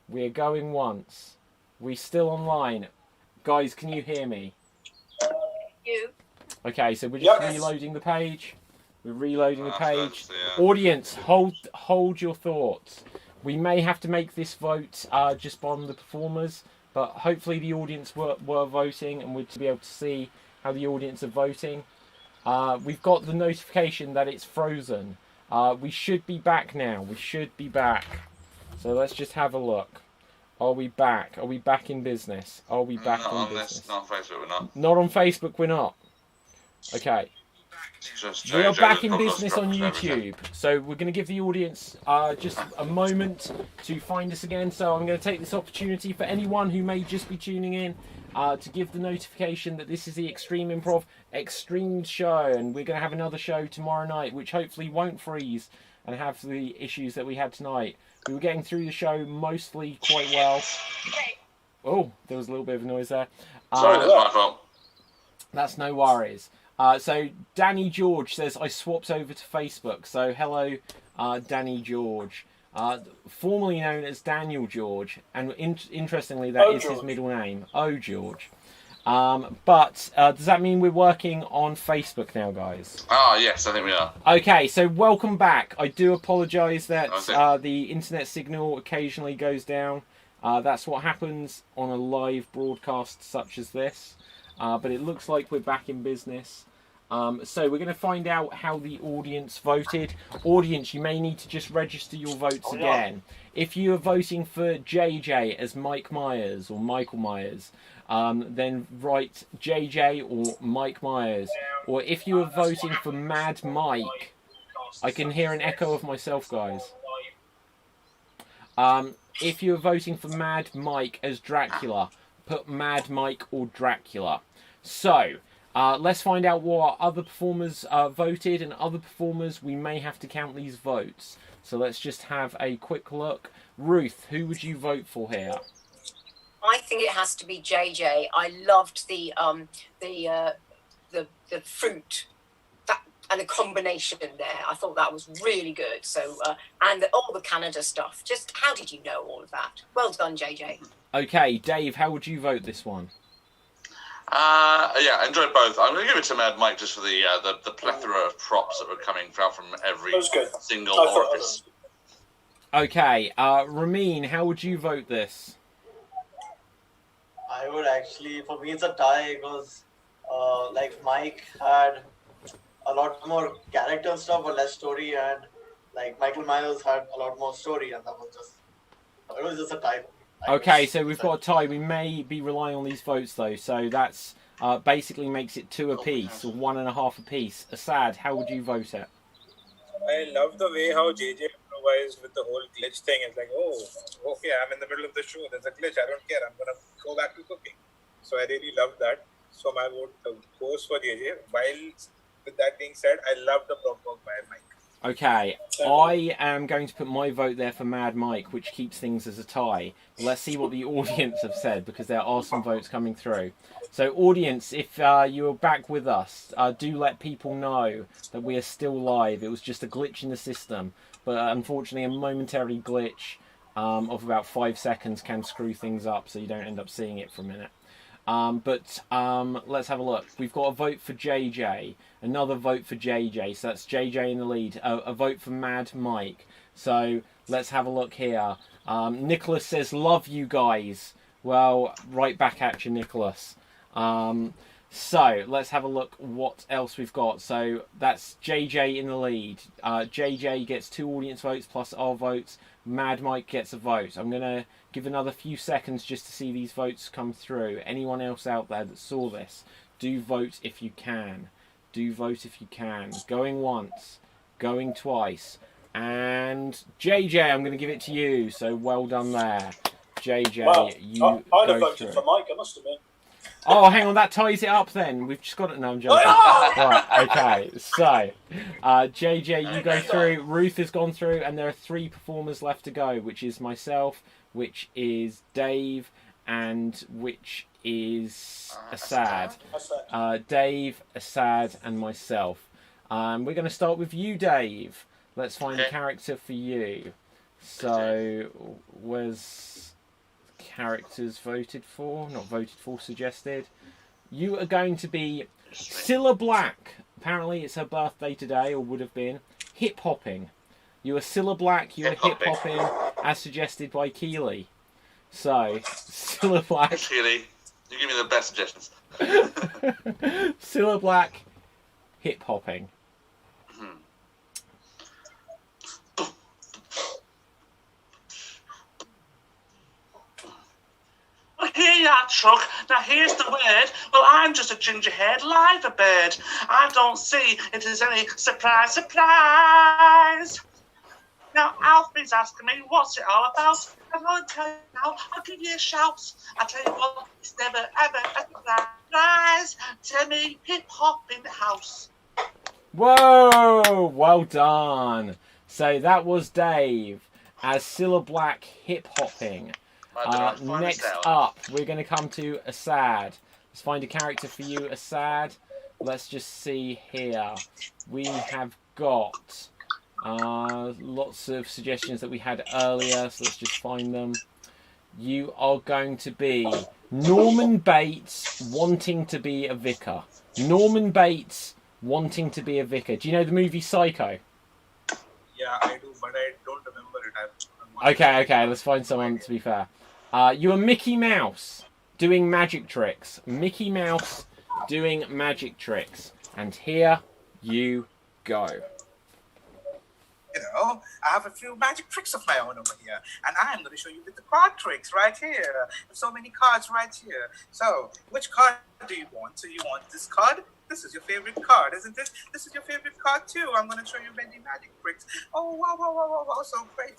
We're going once. We still online. Guys, can you hear me? You. Okay, so we're just reloading the page. We're reloading the page. Audience, hold your thoughts. We may have to make this vote just on the performers, but hopefully the audience were voting and we'll be able to see how the audience are voting. We've got the notification that it's frozen. We should be back now. We should be back. So let's just have a look. Are we back? Are we back in business? Are we back in business? Not on Facebook, we're not. Not on Facebook, we're not. Okay. We are back in business on YouTube. So we're going to give the audience just a moment to find us again. So I'm going to take this opportunity for anyone who may just be tuning in to give the notification that this is the Extreme Improv Extreme show. And we're going to have another show tomorrow night, which hopefully won't freeze and have the issues that we had tonight. We were getting through the show mostly quite well. Oh, there was a little bit of a noise there. Sorry, that's my fault. That's no worries. So Danny George says, I swapped over to Facebook. So hello, Danny George. Formerly known as Daniel George. And interestingly, that is his middle name. Oh, George. But does that mean we're working on Facebook now, guys? Ah, yes, I think we are. Okay, so welcome back. I do apologise that the internet signal occasionally goes down. That's what happens on a live broadcast such as this. But it looks like we're back in business. So we're going to find out how the audience voted. Audience, you may need to just register your votes again. If you are voting for JJ as Mike Myers or Michael Myers, then write JJ or Mike Myers. Or if you are voting for Mad Mike, I can hear an echo of myself, guys. If you're voting for Mad Mike as Dracula, put Mad Mike or Dracula. So, let's find out what other performers voted, and other performers, we may have to count these votes. So let's just have a quick look. Ruth, who would you vote for here? I think it has to be JJ. I loved the fruit and the combination there. I thought that was really good. So and all the Canada stuff. Just how did you know all of that? Well done, JJ. Okay, Dave, how would you vote this one? Yeah, I enjoyed both. I'm going to give it to Mad Mike just for the plethora of props that were coming out from every single orifice. Okay, Ramin, how would you vote this? I would actually, for me it's a tie because like Mike had a lot more character stuff but less story, and like Michael Myers had a lot more story, and it was just a tie. Okay, so we've got a tie. We may be relying on these votes though, so that's basically makes it 2 apiece, or 1.5 apiece. Asad, how would you vote it? I love the way how JJ improvised with the whole glitch thing. It's like, oh, okay, I'm in the middle of the show. There's a glitch. I don't care. I'm gonna go back to cooking. So I really love that. So my vote goes for JJ. While with that being said, I love the prop work by Mike. Okay, I am going to put my vote there for Mad Mike, which keeps things as a tie. Let's see what the audience have said, because there are some votes coming through. So, audience, if you're back with us, do let people know that we are still live. It was just a glitch in the system, but unfortunately a momentary glitch of about 5 seconds can screw things up, so you don't end up seeing it for a minute. But let's have a look. We've got a vote for JJ, another vote for JJ, so that's JJ in the lead, a vote for Mad Mike. So let's have a look here. Nicholas says, love you guys. Well, right back at you, Nicholas. So let's have a look what else we've got. So that's JJ in the lead. JJ gets 2 audience votes plus our votes. Mad Mike gets a vote. I'm going to give another few seconds just to see these votes come through. Anyone else out there that saw this, do vote if you can. Do vote if you can. Going once, going twice. And JJ, I'm going to give it to you. So well done there. JJ, well, you I'd have go voted through. for Mike, I must admit. Oh, hang on, that ties it up then. We've just got it. No, I'm joking. Right, okay. So, JJ, you go through. Ruth has gone through, and there are 3 performers left to go, which is myself, which is Dave, and which is Asad. Dave, Asad, and myself. We're going to start with you, Dave. Let's find a character for you. So, where's characters voted for, not voted for, suggested. You are going to be Cilla Black. Apparently it's her birthday today, or would have been. Hip hopping. You are Cilla Black, you are hip hopping, as suggested by Keely. So, Cilla Black. Keely, you give me the best suggestions. Cilla Black, hip hopping. Well, here you are, Truck. Now here's the word. Well, I'm just a ginger-haired liver bird. I don't see it as any surprise. Now Alfie's asking me what's it all about. I'm going to tell you now. I'll give you a shout. I'll tell you what, it's never ever a surprise to me. Hip hop in the house. Whoa! Well done. So that was Dave as Cilla Black hip hopping. Next up, we're going to come to Assad. Let's find a character for you, Assad. Let's just see here. We have got lots of suggestions that we had earlier, so let's just find them. You are going to be Norman Bates wanting to be a vicar. Norman Bates wanting to be a vicar. Do you know the movie Psycho? Yeah, I do, but I don't remember it. Okay, let's find someone to be fair. You are Mickey Mouse doing magic tricks. Mickey Mouse doing magic tricks. And here you go. You know, I have a few magic tricks of my own over here, and I'm going to show you with the card tricks right here. There's so many cards right here. So, which card do you want? So you want this card? This is your favorite card, isn't it? This is your favorite card too. I'm going to show you many magic tricks. Oh, wow, so great.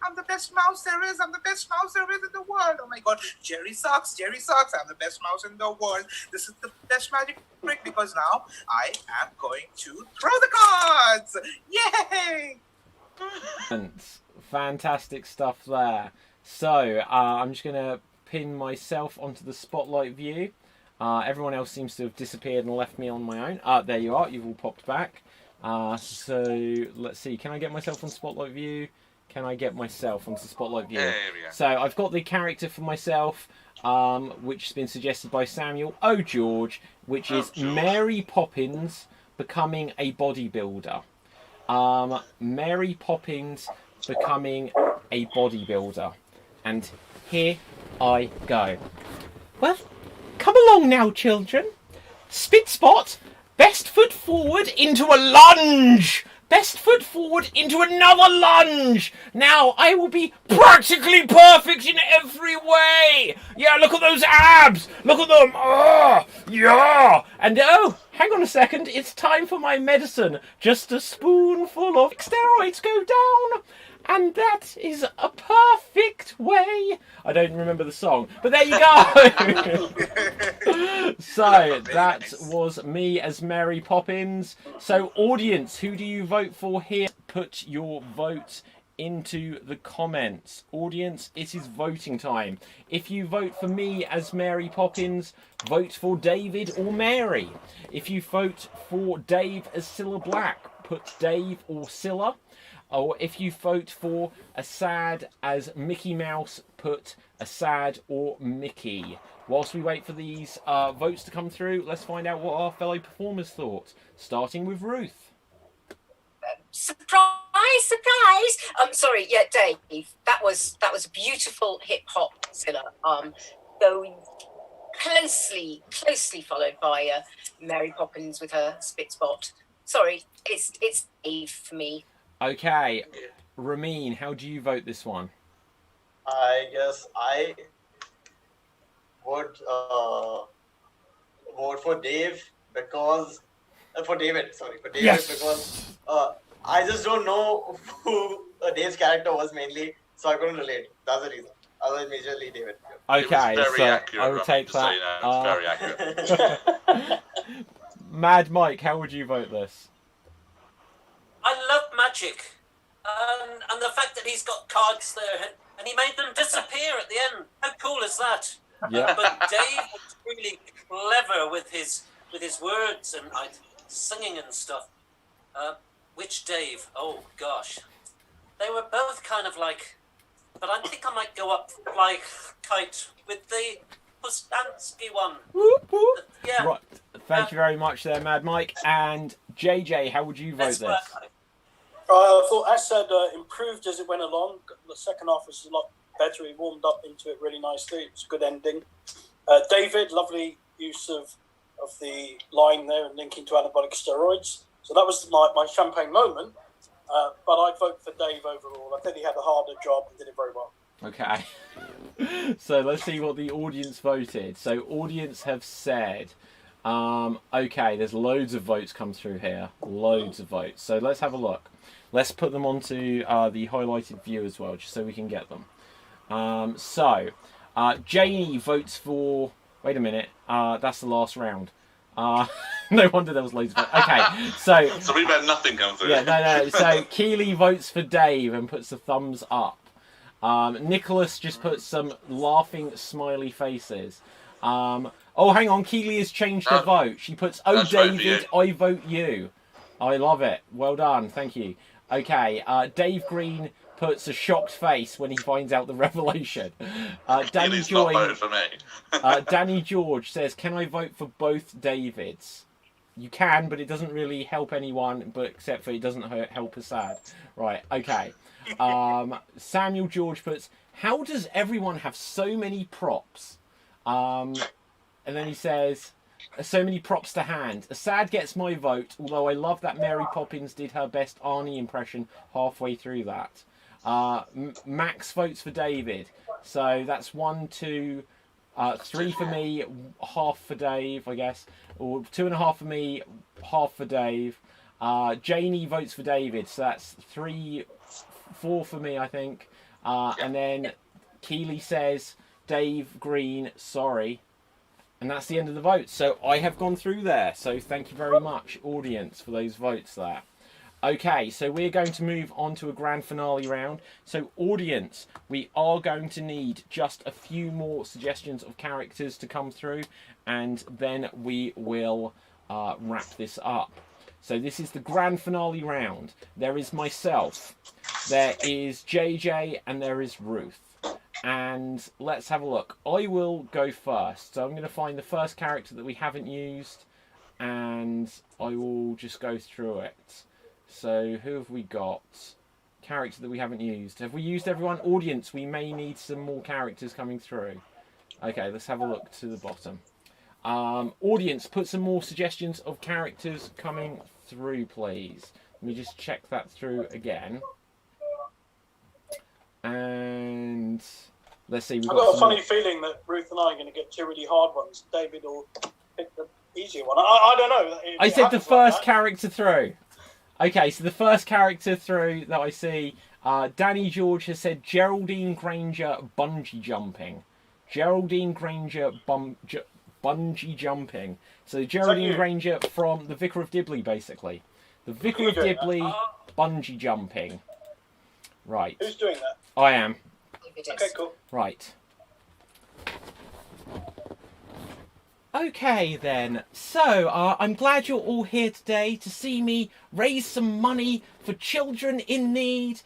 I'm the best mouse there is. I'm the best mouse there is in the world. Oh my God, Jerry Socks. I'm the best mouse in the world. This is the best magic trick because now I am going to throw the cards. Yay! Fantastic stuff there. So, I'm just going to pin myself onto the spotlight view. Everyone else seems to have disappeared and left me on my own. There you are. You've all popped back. So let's see. Can I get myself on spotlight view? Can I get myself onto spotlight view? There we go. So I've got the character for myself, which has been suggested by Samuel George, which is George. Mary Poppins becoming a bodybuilder. Mary Poppins becoming a bodybuilder. And here I go. Well, come along now, children. Spit spot. Best foot forward into a lunge. Best foot forward into another lunge. Now I will be practically perfect in every way. Yeah, look at those abs. Look at them. Oh, yeah. And oh, hang on a second. It's time for my medicine. Just a spoonful of steroids go down. And that is a perfect way. I don't remember the song, but there you go. So that was me as Mary Poppins. So audience, who do you vote for here? Put your vote into the comments. Audience, it is voting time. If you vote for me as Mary Poppins, vote for David or Mary. If you vote for Dave as Cilla Black, put Dave or Cilla. Or if you vote for Assad as Mickey Mouse, put Assad or Mickey. Whilst we wait for these votes to come through, let's find out what our fellow performers thought. Starting with Ruth. Surprise! Sorry, yeah, Dave. That was a beautiful hip hop Cilla. Though closely followed by Mary Poppins with her spit spot. Sorry, it's Dave for me. Okay, Ramin, how do you vote this one? I guess I would vote for Dave because Yes! Because I just don't know who Dave's character was mainly, so I couldn't relate. That's the reason. Otherwise, majorly David. Okay, so accurate, I will take that. It's very accurate. Mad Mike, how would you vote this? I love magic, and the fact that he's got cards there, and he made them disappear at the end. How cool is that? Yeah. But Dave was really clever with his words and singing and stuff. Which Dave? Oh gosh, they were both kind of like but I think I might go up fly kite with the Pustansky one. Whoop, whoop. Yeah. Right. Thank you very much there, Mad Mike. And JJ, how would you vote Let's this? work. I thought, as said, improved as it went along. The second half was a lot better. He warmed up into it really nicely. It was a good ending. David, lovely use of the line there and linking to anabolic steroids. So that was my champagne moment. But I'd vote for Dave overall. I think he had a harder job and did it very well. Okay. So let's see what the audience voted. So audience have said, okay, there's loads of votes come through here. Loads of votes. So let's have a look. Let's put them onto the highlighted view as well, just so we can get them. Janie votes for... Wait a minute. That's the last round. No wonder there was loads of votes. Okay, so we've had nothing come through. Yeah, no. So Keely votes for Dave and puts a thumbs up. Nicholas just puts some laughing smiley faces. Oh, hang on. Keely has changed her vote. She puts, "Oh, David, I vote you." I love it. Well done. Thank you. Okay. Dave Green puts a shocked face when he finds out the revelation. Danny Keely's not voted for me. Danny George says, "Can I vote for both Davids?" You can, but it doesn't really help anyone, but except for it doesn't help Assad. Right, okay. Samuel George puts, "How does everyone have so many props?" And then he says, "So many props to hand." Assad gets my vote, although I love that Mary Poppins did her best Arnie impression halfway through that. Max votes for David. So that's 1, 2, 3 for me, half for Dave, I guess. Or 2.5 for me, half for Dave. Janie votes for David. So that's 3, 4 for me, I think. And then Keely says, "Dave Green, sorry." And that's the end of the votes. So I have gone through there. So thank you very much, audience, for those votes there. Okay, so we're going to move on to a grand finale round. So audience, we are going to need just a few more suggestions of characters to come through, and then we will wrap this up. So this is the grand finale round. There is myself, there is JJ, and there is Ruth. And let's have a look. I will go first. So I'm going to find the first character that we haven't used, and I will just go through it. So who have we got? Character that we haven't used. Have we used everyone? Audience, we may need some more characters coming through. Okay, let's have a look to the bottom. Audience, put some more suggestions of characters coming through, please. Let me just check that through again. And let's see. I've got a funny feeling that Ruth and I are going to get 2 really hard ones. David will pick the easier one. I don't know. I said the first character through. Okay, so the first character through that I see, Danny George has said Geraldine Granger bungee jumping. Geraldine Granger bungee jumping. So Geraldine Granger from The Vicar of Dibley, basically. The Vicar of Dibley bungee jumping. Right. Who's doing that? I am. Okay, cool. Right. Okay then, so I'm glad you're all here today to see me raise some money for children in need,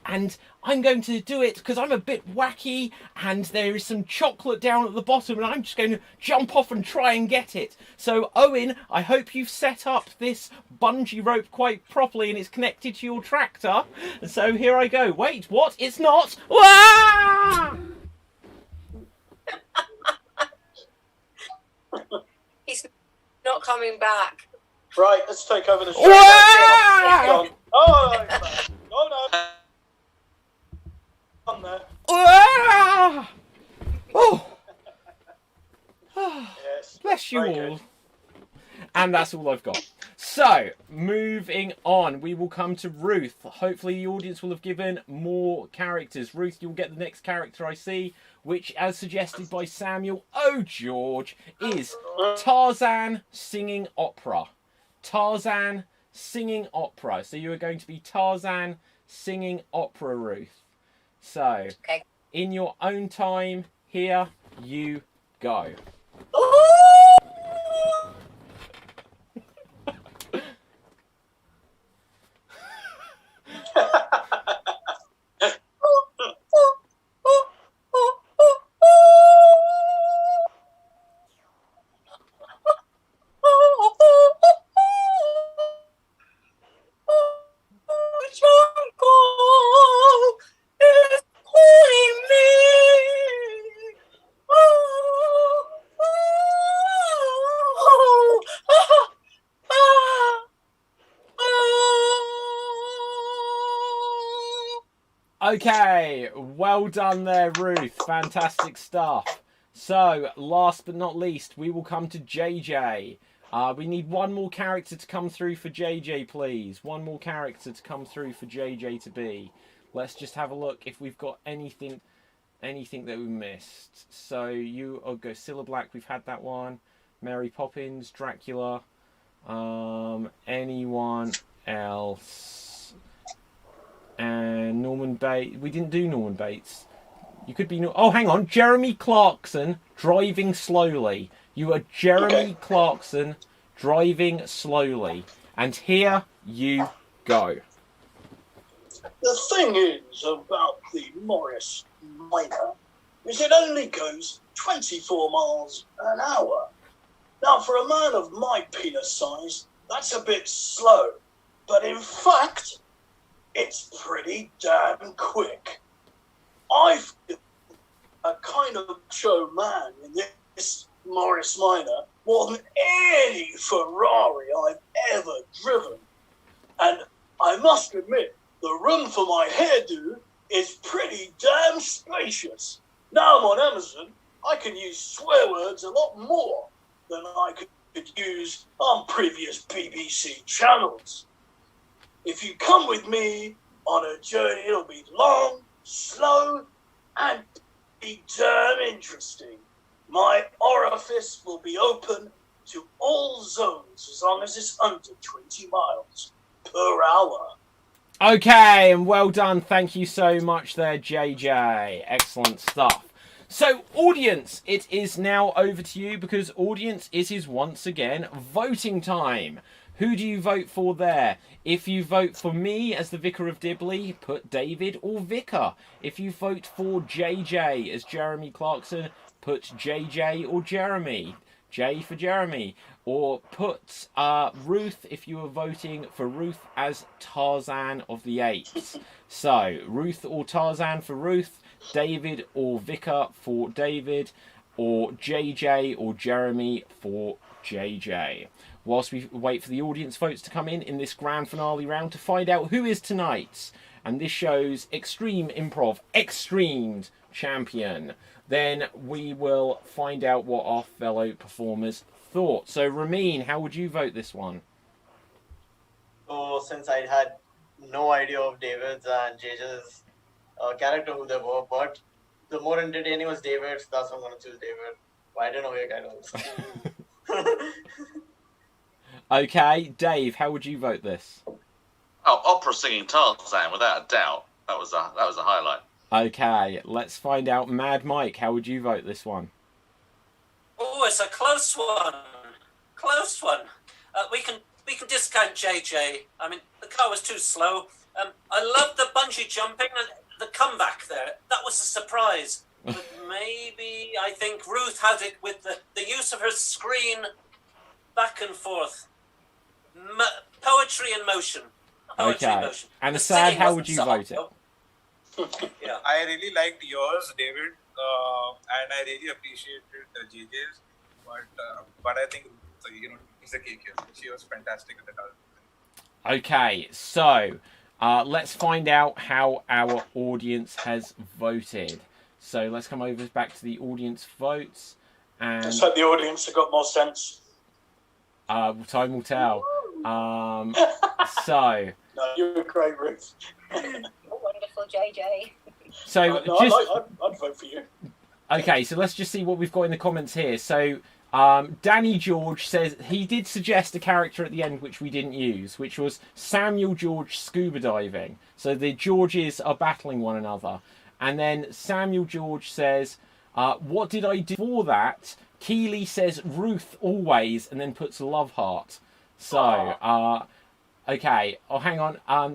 and I'm going to do it because I'm a bit wacky and there is some chocolate down at the bottom and I'm just going to jump off and try and get it. So Owen, I hope you've set up this bungee rope quite properly and it's connected to your tractor. So here I go. Wait, what? It's not? Wah! He's not coming back. Right, let's take over the show. Wah! Oh, no. On there. Oh! Yes. Bless you Very all. good. And that's all I've got. So, moving on, we will come to Ruth. Hopefully the audience will have given more characters. Ruth, you'll get the next character I see, which, as suggested by Samuel O. George, is Tarzan singing opera. Tarzan singing opera. So you are going to be Tarzan singing opera, Ruth. So, Okay. in your own time, here you go. Okay, well done there, Ruth. Fantastic stuff. So, last but not least, we will come to JJ. We need one more character to come through for JJ, please. One more character to come through for JJ to be. Let's just have a look if we've got anything that we missed. So, I'll go Cilla Black, we've had that one. Mary Poppins, Dracula. Anyone else? And Norman Bates. We didn't do Norman Bates. You could be... Oh, hang on. Jeremy Clarkson, Driving Slowly. You are Jeremy Clarkson, Driving Slowly. And here you go. The thing is about the Morris Minor is it only goes 24 miles an hour. Now, for a man of my penis size, that's a bit slow. But in fact, it's pretty damn quick. I feel a kind of show man in this Morris Minor more than any Ferrari I've ever driven. And I must admit, the room for my hairdo is pretty damn spacious. Now I'm on Amazon, I can use swear words a lot more than I could use on previous BBC channels. If you come with me on a journey, it'll be long, slow, and be damn interesting. My orifice will be open to all zones as long as it's under 20 miles per hour. Okay, and well done. Thank you so much there, JJ. Excellent stuff. So, audience, it is now over to you because audience, it is once again voting time. Who do you vote for there? If you vote for me as the Vicar of Dibley, put David or Vicar. If you vote for JJ as Jeremy Clarkson, put JJ or Jeremy. J for Jeremy. Or put Ruth if you are voting for Ruth as Tarzan of the Apes. So, Ruth or Tarzan for Ruth, David or Vicar for David, or JJ or Jeremy for JJ. Whilst we wait for the audience votes to come in this grand finale round to find out who is tonight's and this show's Extreme Improv XStream champion, then we will find out what our fellow performers thought. So, Ramin, how would you vote this one? So, since I had no idea of David's and JJ's character who they were, but the more entertaining was David's, that's why I'm going to choose David. But I don't know who your guy knows. Okay, Dave, how would you vote this? Oh, opera singing Tarzan, without a doubt. That was a highlight. Okay, let's find out. Mad Mike, how would you vote this one? Oh, it's a close one. Close one. We can discount JJ. I mean, the car was too slow. I love the bungee jumping and the comeback there. That was a surprise. But maybe I think Ruth had it with the use of her screen back and forth. Poetry in motion. Poetry in motion. And the Sad, how would you vote it? Yeah. I really liked yours, David, and I really appreciated JJ's. But I think he's a cake here. She was fantastic at the time. Okay, so let's find out how our audience has voted. So let's come over back to the audience votes, and Let's hope the audience have got more sense. time will tell. So No, you were great, Ruth. Wonderful, JJ. so I'd vote for you. okay, so let's just see what we've got in the comments here. So Danny George says he did suggest a character at the end which we didn't use, which was Samuel George scuba diving. So the Georges are battling one another. And then Samuel George says, what did I do for that? Keeley says Ruth always, and then puts a love heart. So, okay. Oh, hang on.